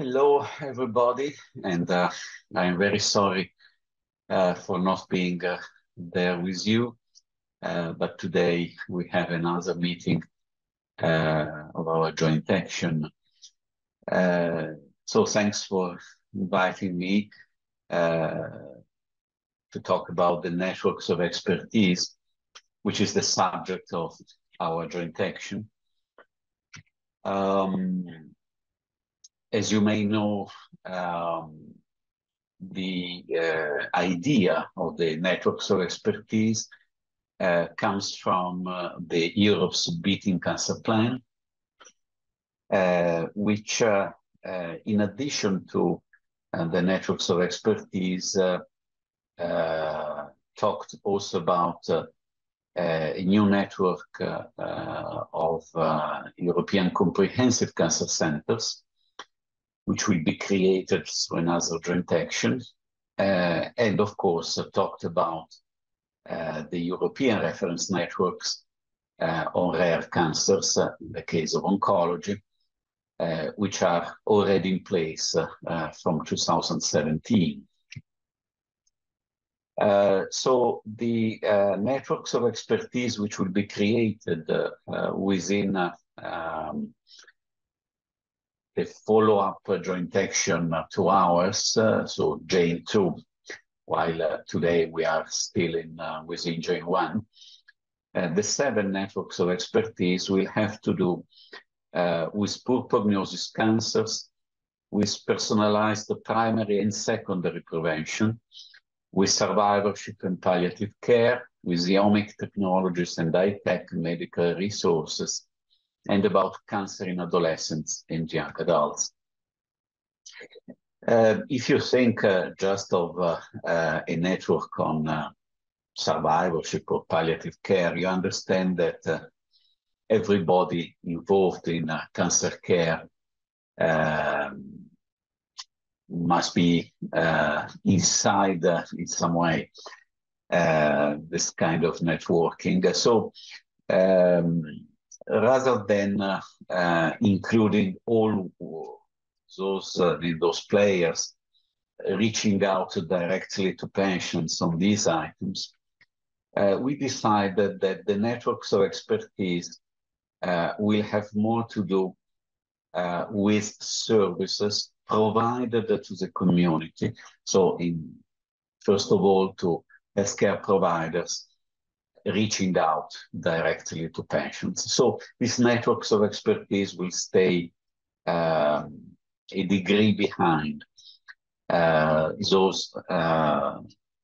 Hello, everybody, and I'm very sorry for not being there with you, but today we have another meeting of our joint action. So thanks for inviting me to talk about the networks of expertise, which is the subject of our joint action. As you may know, the idea of the networks of expertise comes from the Europe's Beating Cancer Plan, which, in addition to the networks of expertise, talked also about a new network of European Comprehensive Cancer Centers, which will be created through another joint action, and of course talked about the European reference networks on rare cancers, in the case of oncology, which are already in place from 2017. So the networks of expertise which will be created within the follow-up joint action to ours, so Jane2, while today we are still within Jane1. The 7 networks of expertise will have to do with poor prognosis cancers, with personalized primary and secondary prevention, with survivorship and palliative care, with genomic technologies and high-tech medical resources, and about cancer in adolescents and young adults. If you think just of a network on survivorship or palliative care, you understand that everybody involved in cancer care must be inside, in some way, this kind of networking. So rather than including all those players reaching out directly to patients on these items, we decided that the networks of expertise will have more to do with services provided to the community. So first of all, to healthcare providers reaching out directly to patients. So these networks of expertise will stay a degree behind those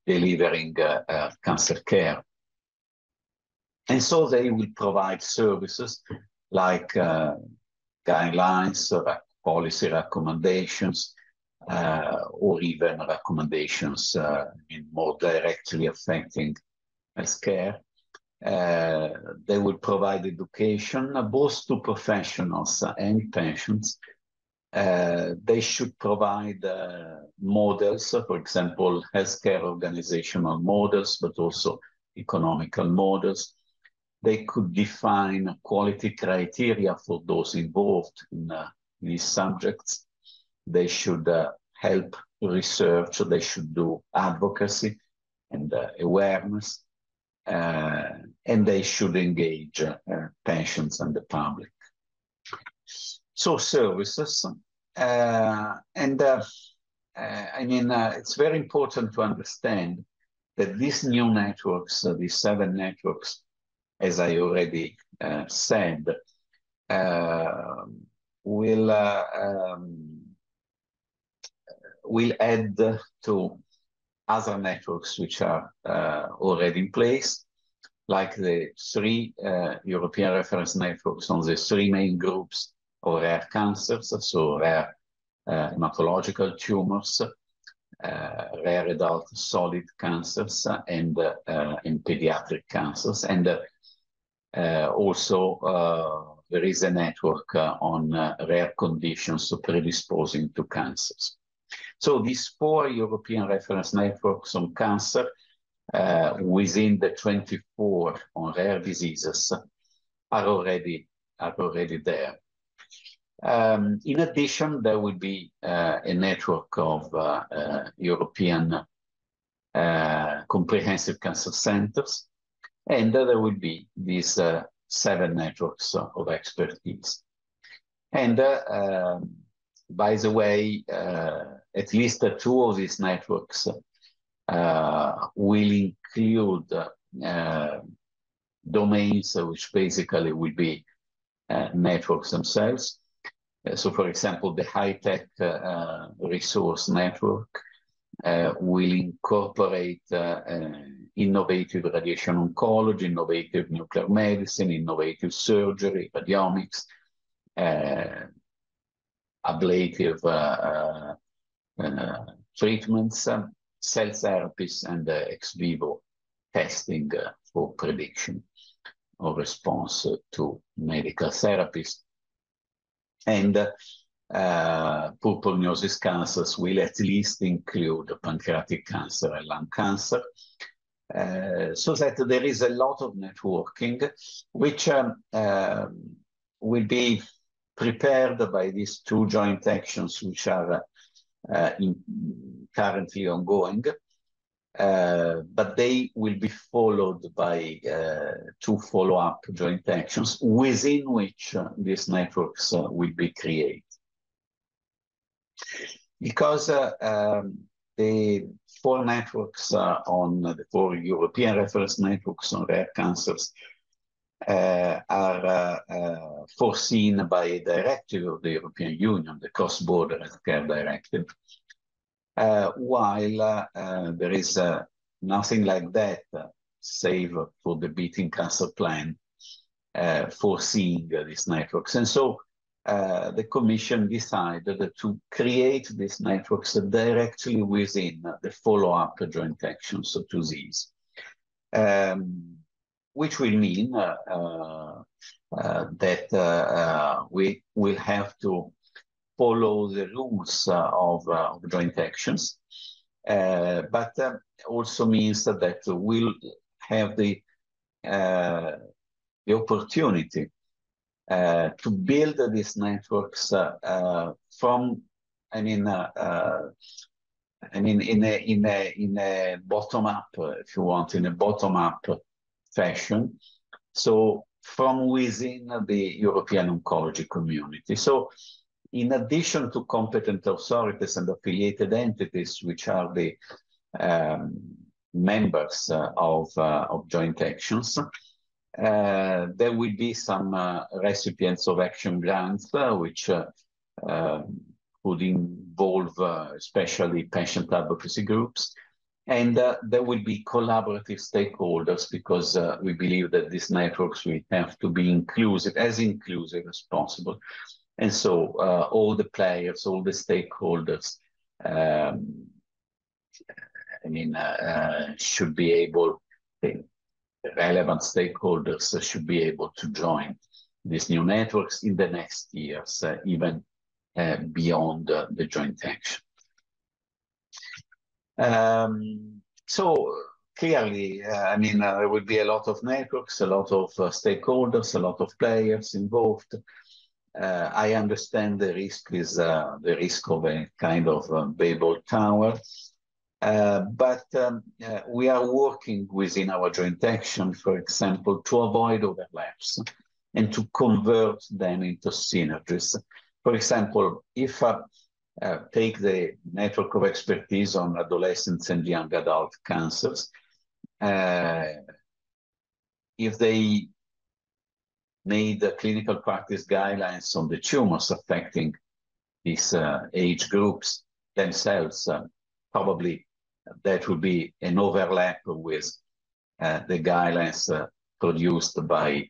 delivering cancer care. And so they will provide services like guidelines, policy recommendations, or even recommendations more directly affecting healthcare. They will provide education both to professionals and patients. They should provide models, for example, healthcare organizational models, but also economical models. They could define quality criteria for those involved in these subjects. They should help research. They should do advocacy and awareness. And they should engage patients and the public. So services, I mean, it's very important to understand that these new networks, these 7 networks, as I already said, will add to other networks which are already in place, like the 3 European reference networks on the 3 main groups of rare cancers, so rare hematological tumors, rare adult solid cancers, and pediatric cancers. And also there is a network on rare conditions predisposing to cancers. So these 4 European reference networks on cancer within the 24 on rare diseases are already there. In addition, there will be a network of European comprehensive cancer centers, and there will be these 7 networks of expertise. And by the way, at least 2 of these networks will include domains which basically will be networks themselves. So, for example, the high-tech resource network will incorporate innovative radiation oncology, innovative nuclear medicine, innovative surgery, radiomics, ablative treatments, cell therapies, and ex vivo testing for prediction of response to medical therapies. And poor prognosis cancers will at least include pancreatic cancer and lung cancer. So that there is a lot of networking, which will be prepared by these 2 joint actions, which are currently ongoing. But they will be followed by 2 follow-up joint actions within which these networks will be created. Because the 4 networks on the 4 European reference networks on rare cancers are foreseen by a directive of the European Union, the Cross-Border Healthcare Directive, while there is nothing like that, save for the Beating Cancer Plan, foreseeing these networks. And so the Commission decided to create these networks directly within the follow-up joint actions to these, which will mean that we will have to follow the rules of joint actions, but also means that we'll have the opportunity to build these networks from, in a bottom-up, if you want, in a bottom-up fashion. So from within the European oncology community. So in addition to competent authorities and affiliated entities, which are the members of joint actions, there will be some recipients of action grants, which would involve especially patient advocacy groups. And there will be collaborative stakeholders, because we believe that these networks will have to be inclusive as possible. And so all the players, all the stakeholders, should be able, the relevant stakeholders should be able to join these new networks in the next years, even beyond the joint action. So clearly, there will be a lot of networks, a lot of stakeholders, a lot of players involved. I understand the risk is the risk of a kind of Babel tower, but we are working within our joint action, for example, to avoid overlaps and to convert them into synergies. For example, if take the network of expertise on adolescents and young adult cancers, if they made the clinical practice guidelines on the tumors affecting these age groups themselves, probably that would be an overlap with the guidelines produced by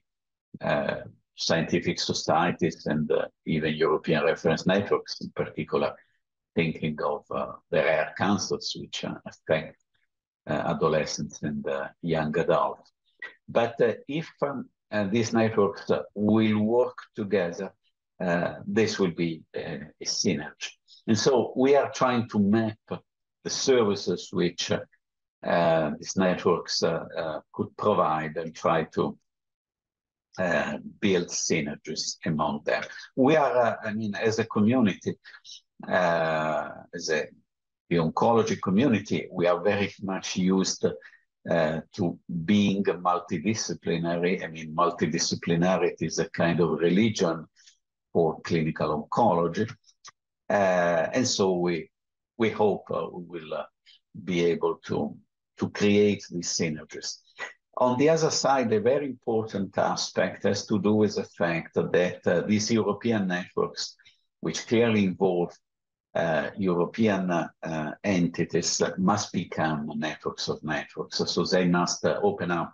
scientific societies and even European reference networks, in particular, thinking of the rare cancers which affect adolescents and young adults. But if these networks will work together, this will be a synergy. And so we are trying to map the services which these networks could provide and try to build synergies among them. We are, I mean, as a community, the oncology community, we are very much used to being multidisciplinary. I mean, multidisciplinarity is a kind of religion for clinical oncology. And so we hope we will be able to create these synergies. On the other side, a very important aspect has to do with the fact that these European networks, which clearly involve European entities, must become networks of networks. So they must open up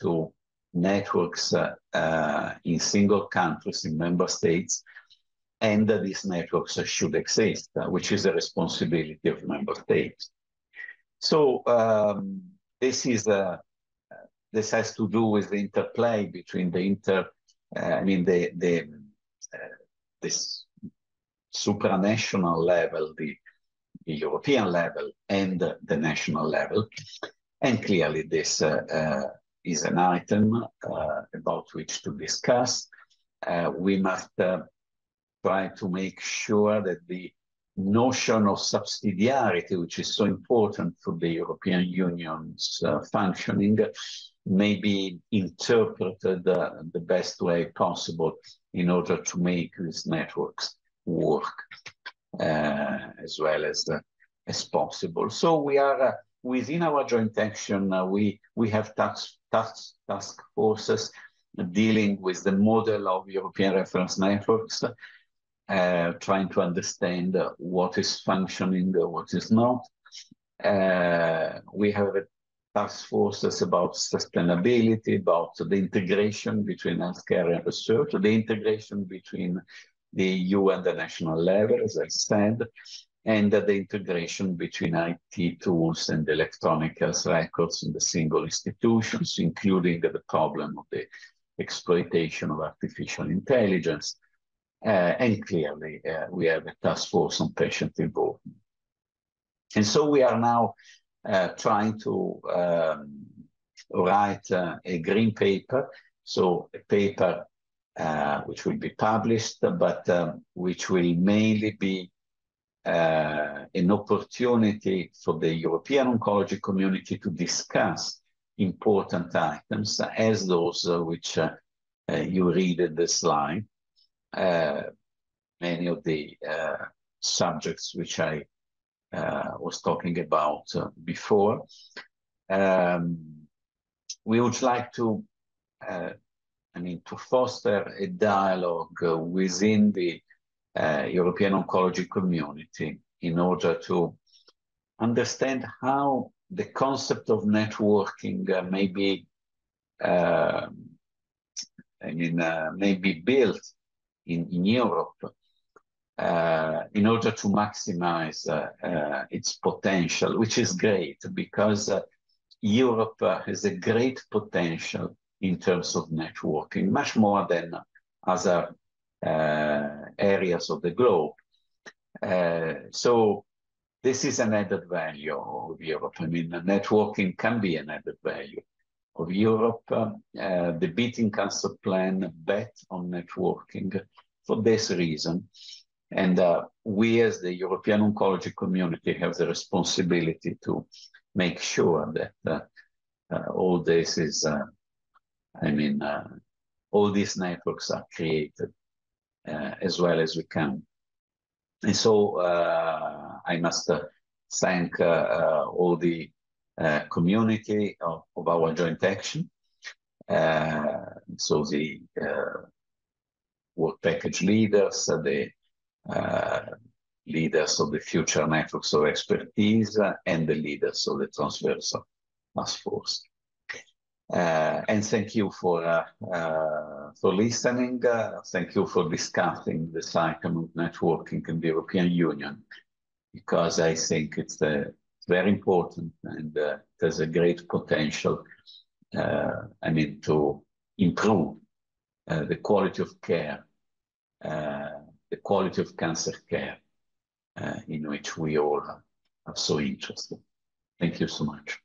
to networks in single countries, in member states, and these networks should exist, which is a responsibility of member states. So this has to do with the interplay between this supranational level, the European level, and the national level. And clearly this is an item about which to discuss. We must try to make sure that the notion of subsidiarity, which is so important for the European Union's functioning, may be interpreted the best way possible in order to make these networks work as well as possible. So we are within our joint action. We have task forces dealing with the model of European reference networks, trying to understand what is functioning, what is not. We have task forces about sustainability, about the integration between healthcare and research, the integration between the EU and the national level, as I said, and the integration between IT tools and electronic health records in the single institutions, including the problem of the exploitation of artificial intelligence. And clearly, we have a task force on patient involvement. And so we are now trying to write a green paper, so a paper which will be published, but which will mainly be an opportunity for the European oncology community to discuss important items as those which you read in the slide. Many of the subjects which I was talking about before. We would like to, to foster a dialogue within the European oncology community in order to understand how the concept of networking may be built in Europe in order to maximize its potential, which is great because Europe has a great potential in terms of networking, much more than other areas of the globe. So this is an added value of Europe. I mean, networking can be an added value of Europe. The Beating Cancer Plan bet on networking for this reason. And we as the European oncology community have the responsibility to make sure that all this is, all these networks are created as well as we can. And so I must thank all the community of our joint action. So the work package leaders, the leaders of the future networks of expertise, and the leaders of the transversal task force. And thank you for listening. Thank you for discussing the item of networking in the European Union, because I think it's very important and there's a great potential, to improve the quality of care, the quality of cancer care, in which we all are so interested. Thank you so much.